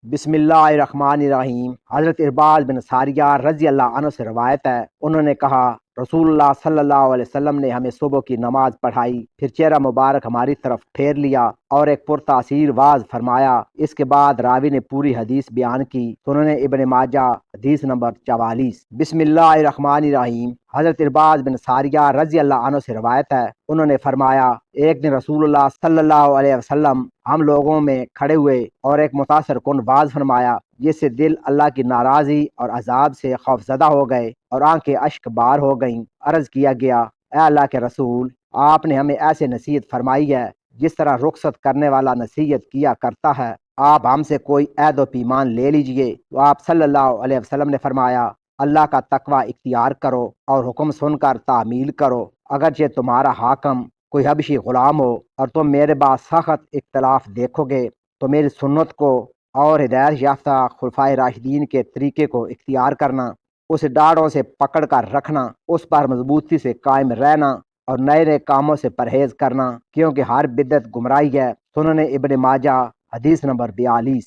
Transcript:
بسم اللہ الرحمن الرحیم۔ حضرت ارباز بن ساریہ رضی اللہ عنہ سے روایت ہے، انہوں نے کہا رسول اللہ صلی اللہ علیہ وسلم نے ہمیں صبح کی نماز پڑھائی، پھر چہرہ مبارک ہماری طرف پھیر لیا اور ایک پرتاثیر واز فرمایا۔ اس کے بعد راوی نے پوری حدیث بیان کی۔ سنن ابن ماجہ حدیث نمبر 44۔ بسم اللہ الرحمن الرحیم۔ حضرت ارباز بن ساریہ رضی اللہ عنہ سے روایت ہے، انہوں نے فرمایا ایک دن رسول اللہ صلی اللہ علیہ وسلم ہم لوگوں میں کھڑے ہوئے اور ایک متاثر کن واز فرمایا جس سے دل اللہ کی ناراضی اور عذاب سے خوفزدہ ہو گئے اور آنکھیں اشک بار ہو گئیں۔ عرض کیا گیا، اے اللہ کے رسول، آپ نے ہمیں ایسے نصیحت فرمائی ہے جس طرح رخصت کرنے والا نصیحت کیا کرتا ہے، آپ ہم سے کوئی عہد و پیمان لے لیجئے۔ تو آپ صلی اللہ علیہ وسلم نے فرمایا، اللہ کا تقوی اختیار کرو اور حکم سن کر تعمیل کرو، اگرچہ تمہارا حاکم کوئی حبشی غلام ہو اور تم میرے بعد سخت اختلاف دیکھو گے تو میری سنت کو اور ہدایت یافتہ خلفائے راشدین کے طریقے کو اختیار کرنا، اسے ڈاڑوں سے پکڑ کر رکھنا، اس پر مضبوطی سے قائم رہنا اور نئے نئے کاموں سے پرہیز کرنا، کیونکہ ہر بدعت گمراہی ہے۔ سنن ابن ماجہ حدیث نمبر 42۔